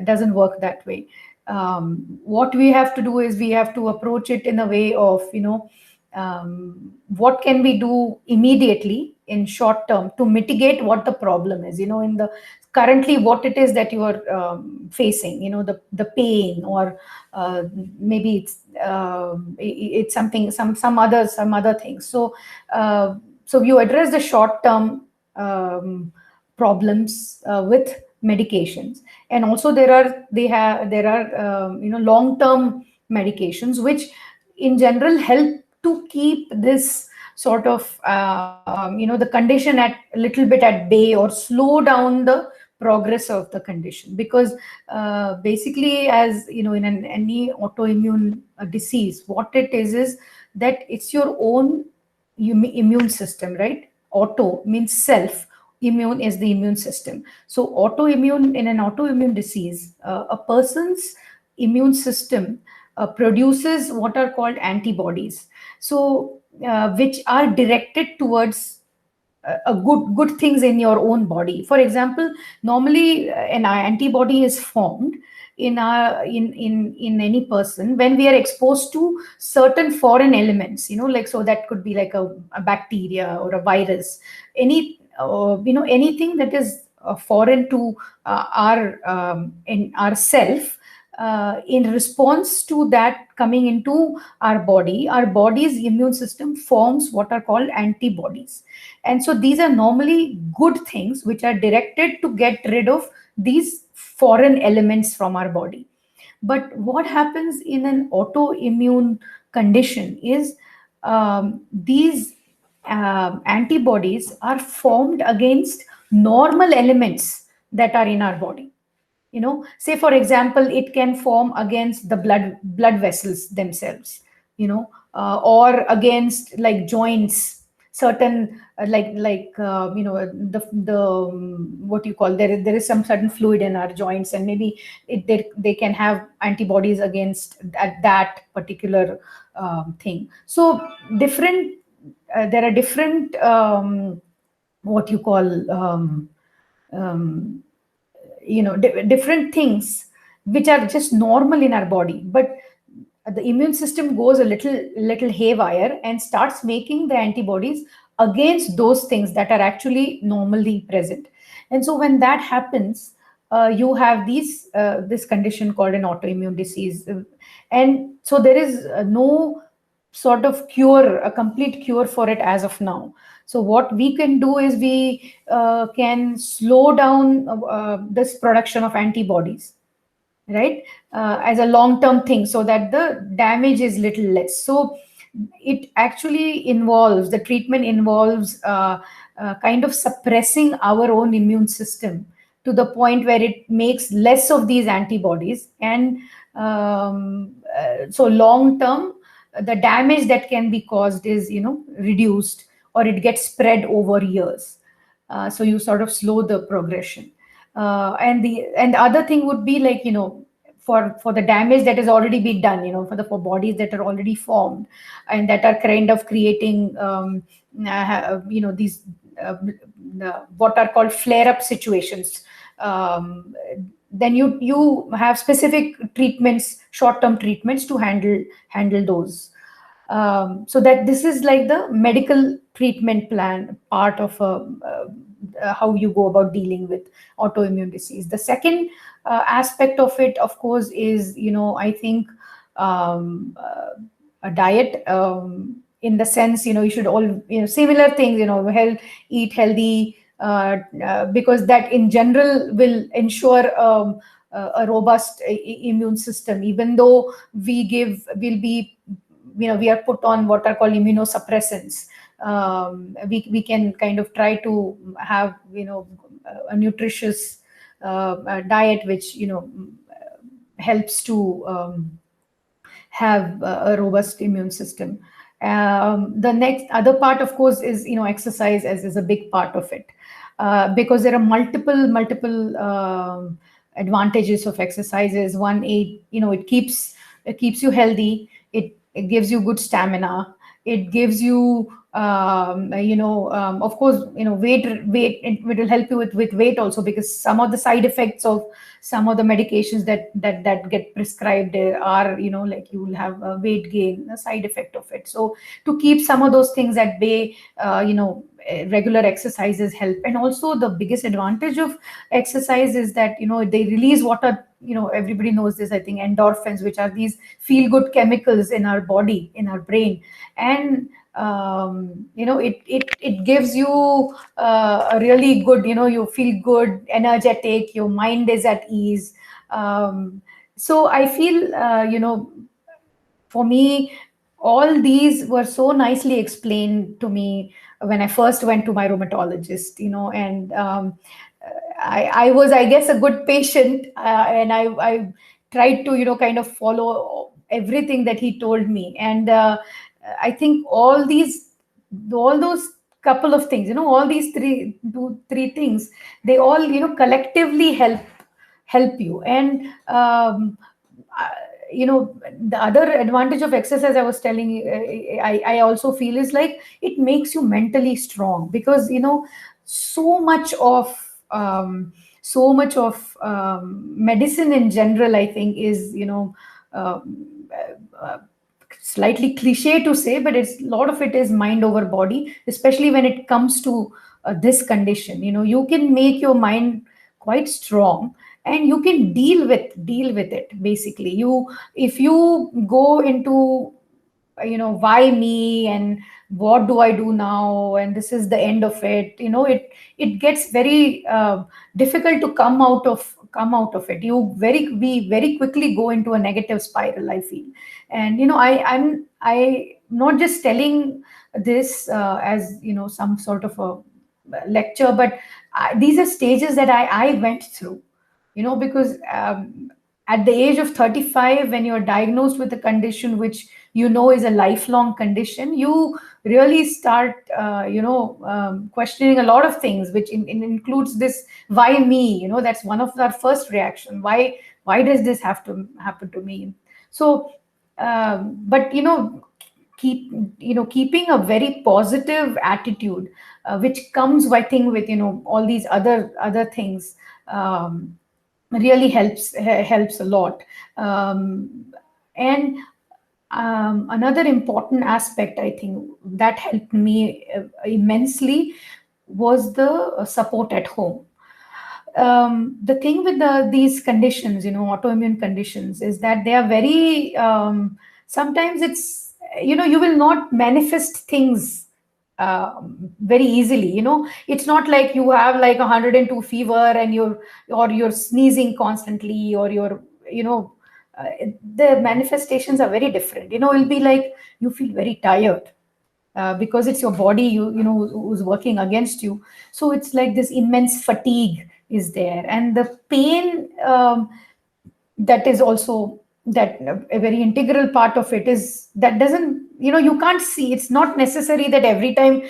doesn't work that way. What we have to do is we have to approach it in a way of, what can we do immediately in short term to mitigate what the problem is, in the currently what it is that you are facing, the pain, or maybe it's something, some other things. So you address the short term problems with medications, and also there are long term medications which in general help to keep this sort of the condition at a little bit at bay, or slow down the progress of the condition. Because basically, as you know, in any autoimmune disease, what it is that it's your own immune system, right? Auto means self, immune is the immune system. So autoimmune, in an autoimmune disease, a person's immune system produces what are called antibodies, so which are directed towards a good things in your own body. For example, normally an antibody is formed in our in any person when we are exposed to certain foreign elements, you know, like, so that could be like a bacteria or a virus, any anything that is foreign to our in ourself. In response to that coming into our body's immune system forms what are called antibodies. And so these are normally good things which are directed to get rid of these foreign elements from our body. But what happens in an autoimmune condition is these antibodies are formed against normal elements that are in our body. You know, say for example, it can form against the blood vessels themselves, you know, or against like joints, certain what you call, there is some certain fluid in our joints, and maybe they can have antibodies against that particular thing. So different there are different what you call um, different things which are just normal in our body, but the immune system goes a little haywire and starts making the antibodies against those things that are actually normally present. And so when that happens, you have this condition called an autoimmune disease. And so there is no sort of cure, a complete cure for it as of now. So what we can do is we can slow down this production of antibodies, right, as a long term thing, so that the damage is little less. So it actually involves, the treatment involves kind of suppressing our own immune system to the point where it makes less of these antibodies. And so long term, the damage that can be caused is, you know, reduced, or it gets spread over years. So you sort of slow the progression. And the other thing would be, like, you know, for the damage that has already been done, you know, for bodies that are already formed and that are kind of creating these what are called flare up situations. Then you have specific treatments, short term treatments to handle those. So that this is like the medical treatment plan part of how you go about dealing with autoimmune disease. The second aspect of it, of course, is, you know, I think a diet, in the sense, you know, you should all, you know, similar things, you know, eat healthy, because that in general will ensure a robust immune system, even though will be, you know, we are put on what are called immunosuppressants. We can kind of try to have, you know, a nutritious diet which, you know, helps to have a robust immune system. The next other part, of course, is, you know, exercise is a big part of it, because there are multiple advantages of exercises. One, it keeps you healthy. It gives you good stamina. It gives you of course, you know, weight it will help you with weight also, because some of the side effects of some of the medications that get prescribed are, you know, like you will have a weight gain, a side effect of it. So to keep some of those things at bay, regular exercises help. And also the biggest advantage of exercise is that, you know, they release what are, you know, everybody knows this, I think, endorphins, which are these feel good chemicals in our body, in our brain. And it gives you a really good, you know, you feel good, energetic, your mind is at ease. So I feel, for me, all these were so nicely explained to me when I first went to my rheumatologist, you know. And I was, I guess, a good patient, and I tried to, kind of follow everything that he told me. And I think all those couple of things, all these three things, they all, collectively help you. And uh, the other advantage of exercise, I was telling you, I also feel, is like it makes you mentally strong, because so much of medicine in general, I think, is, uh, slightly cliche to say, but it's, a lot of it is mind over body, especially when it comes to this condition. You can make your mind quite strong, and you can deal with it. Basically, if you go into, why me, and what do I do now, and this is the end of it, it gets very difficult to come out of it. We very quickly go into a negative spiral, I feel. And I'm not just telling this as, some sort of a lecture, but these are stages that I went through, because at the age of 35, when you're diagnosed with a condition which is a lifelong condition, you really start questioning a lot of things, which includes this, why me. That's one of our first reaction. Why does this have to happen to me? So but keeping a very positive attitude, which comes, I think, with all these other things, really helps a lot. And another important aspect, I think, that helped me immensely, was the support at home. The thing with these conditions, autoimmune conditions, is that they are very, sometimes it's, you will not manifest things very easily. It's not like you have like 102 fever, and you're sneezing constantly, or uh, the manifestations are very different. It'll be like you feel very tired, because it's your body, who's working against you. So it's like this immense fatigue is there, and the pain, that is also, that a very integral part of it is, that doesn't, you can't see. It's not necessary that every time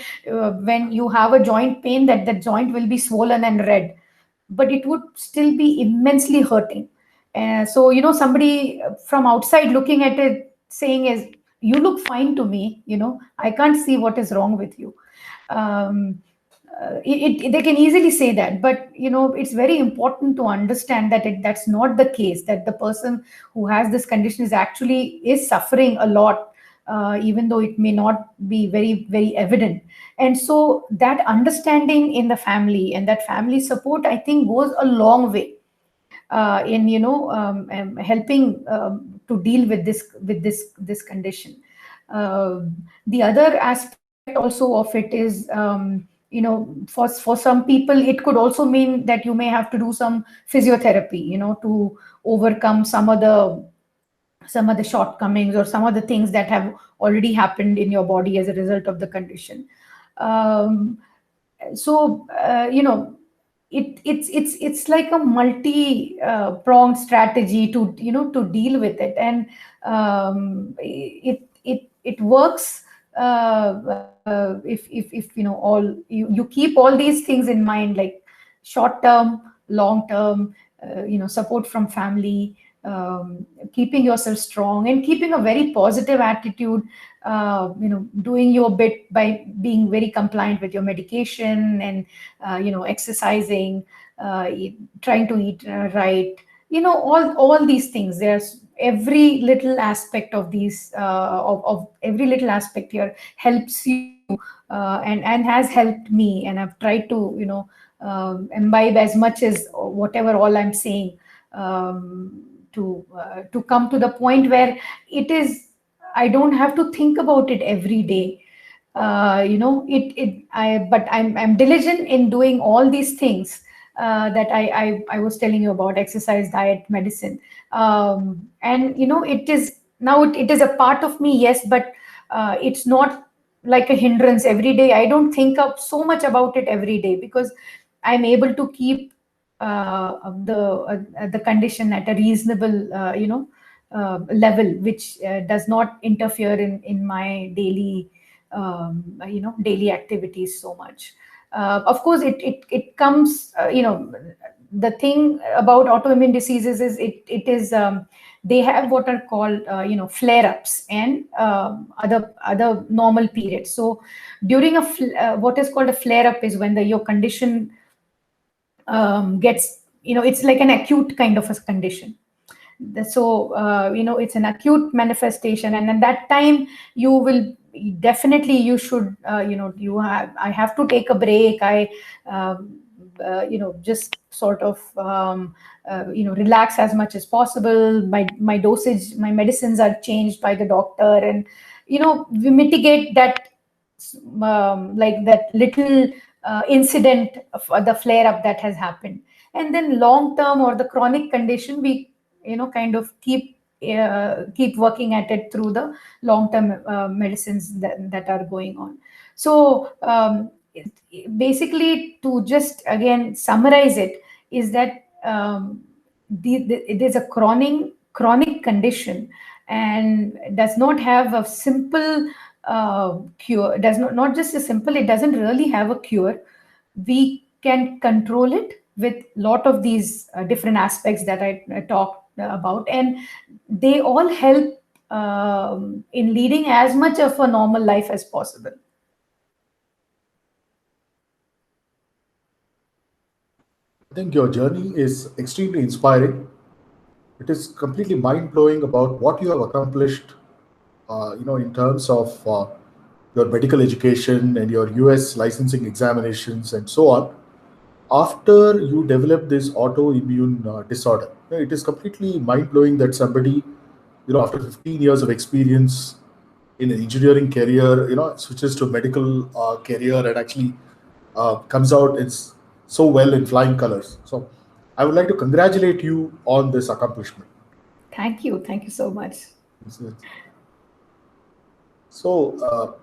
when you have a joint pain, that the joint will be swollen and red, but it would still be immensely hurting. So somebody from outside looking at it, saying, is, you look fine to me, I can't see what is wrong with you. um, they can easily say that, but it's very important to understand that that's not the case, that the person who has this condition is suffering a lot, even though it may not be very, very evident. And so that understanding in the family, and that family support, I think, goes a long way in helping to deal with this condition. The other aspect also of it is, for some people, it could also mean that you may have to do some physiotherapy, to overcome some of the shortcomings, or some of the things that have already happened in your body as a result of the condition. um, so it's like a multi pronged strategy to to deal with it. And it works if all you keep all these things in mind, like short term, long term, support from family, keeping yourself strong, and keeping a very positive attitude, doing your bit by being very compliant with your medication, and exercising, trying to eat right, all these things. There's every little aspect of these of every little aspect here helps you, and has helped me, and I've tried to imbibe as much as whatever all I'm saying, to come to the point where it is, I don't have to think about it every day. But I'm diligent in doing all these things that I was telling you about: exercise, diet, medicine. And it is a part of me, yes, but it's not like a hindrance every day. I don't think up so much about it every day, because I'm able to keep the condition at a reasonable level, which does not interfere in my daily daily activities so much. Of course, it comes, the thing about autoimmune diseases is it is they have what are called flare-ups and other normal periods. So during what is called a flare-up is when your condition gets, it's like an acute kind of a condition. So it's an acute manifestation, and at that time you will definitely, you should, I have to take a break. I just sort of relax as much as possible. My dosage, my medicines are changed by the doctor, and we mitigate that, like that little incident of the flare up that has happened. And then long term or the chronic condition, we kind of keep working at it through the long term medicines that are going on. So basically, to just again summarize it, is that it is a chronic condition, and does not have a simple cure. Does not just a simple, it doesn't really have a cure. We can control it with lot of these different aspects that I talked about, and they all help in leading as much of a normal life as possible. I think your journey is extremely inspiring. It is completely mind blowing about what you have accomplished, in terms of your medical education and your US licensing examinations and so on. After you develop this autoimmune disorder, it is completely mind blowing that somebody, after 15 years of experience in an engineering career, switches to medical career and actually comes out it's so well in flying colors. So I would like to congratulate you on this accomplishment. Thank you so much. So,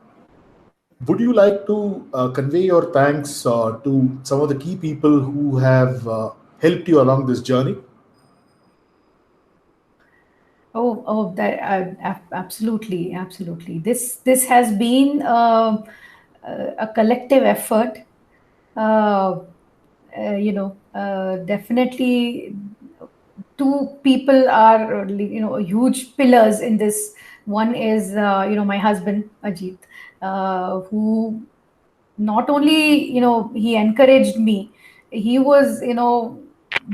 would you like to convey your thanks to some of the key people who have helped you along this journey? That absolutely, absolutely. This has been a collective effort. Uh, Definitely, two people are huge pillars in this. One is my husband Ajit, who not only he encouraged me, he was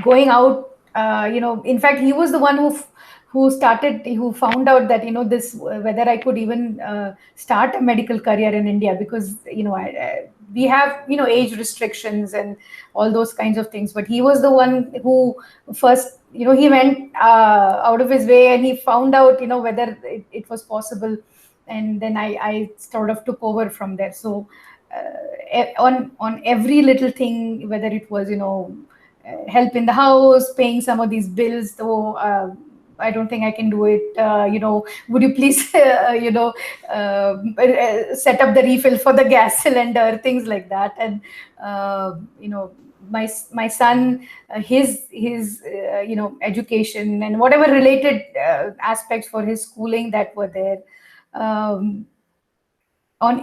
going out, in fact he was the one who found out that this, whether I could even start a medical career in India, because we have age restrictions and all those kinds of things. But he was the one who first, he went out of his way, and he found out whether it was possible, and then I sort of took over from there. So on every little thing, whether it was help in the house, paying some of these bills, though I don't think I can do it, would you please set up the refill for the gas cylinder, things like that. And my son, his education and whatever related aspects for his schooling that were there, on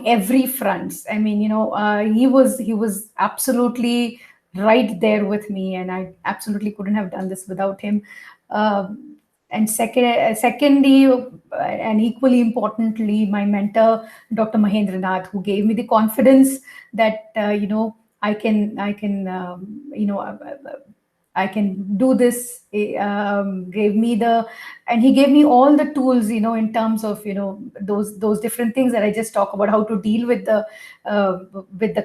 every front. I mean, he was absolutely right there with me, and I absolutely couldn't have done this without him. And secondly, and equally importantly, my mentor, Dr. Mahendranath, who gave me the confidence that I can do this. Gave me and he gave me all the tools, in terms of those different things that I just talk about, how to deal with the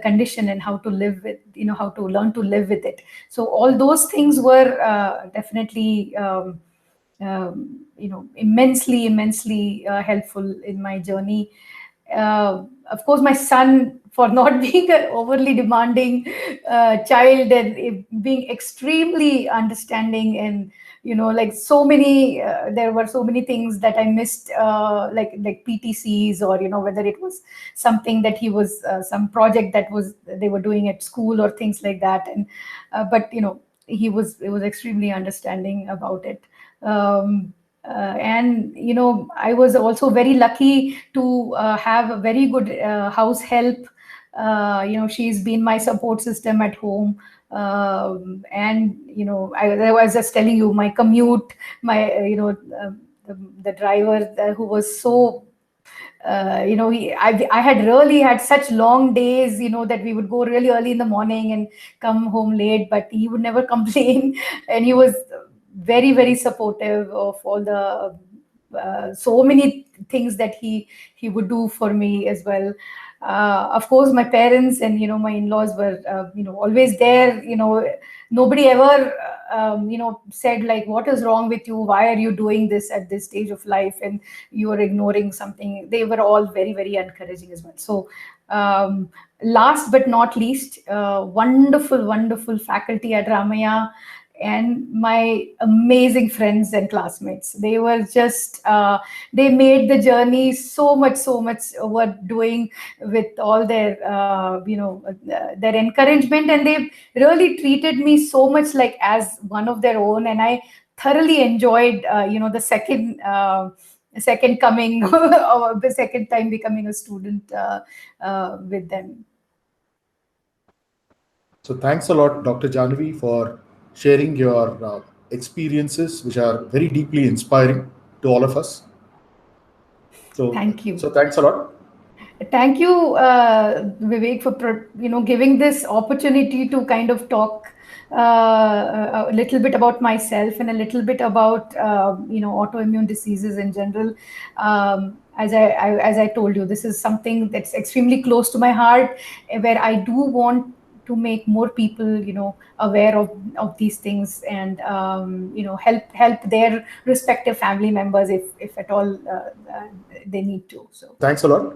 condition, and how to live with, how to learn to live with it. So all those things were definitely immensely helpful in my journey. Of course, my son, for not being an overly demanding child, and being extremely understanding, and like so many, there were so many things that I missed, like PTCs, or whether it was something that he was some project that was they were doing at school or things like that. And but he was extremely understanding about it. And I was also very lucky to have a very good house help. She's been my support system at home. And I was just telling you, my commute, my the driver who was so I had really had such long days, that we would go really early in the morning and come home late, but he would never complain. And he was very, very supportive of all the so many things that he would do for me as well. Of course, my parents and my in-laws were always there. Nobody ever said like, what is wrong with you, why are you doing this at this stage of life, and you are ignoring something. They were all very, very encouraging as well. So last but not least, wonderful, wonderful faculty at Ramaiah, and my amazing friends and classmates. They were just they made the journey so much worth doing, with all their their encouragement, and they really treated me so much like as one of their own. And I thoroughly enjoyed the second coming or the second time becoming a student with them. So thanks a lot, Dr. Janhavi, for sharing your experiences, which are very deeply inspiring to all of us. So, Thank you. So thanks a lot. Thank you, Vivek, for giving this opportunity to kind of talk a little bit about myself and a little bit about autoimmune diseases in general. As I told you, this is something that's extremely close to my heart, where I do want to make more people aware of these things, and help their respective family members if at all they need to. So thanks a lot.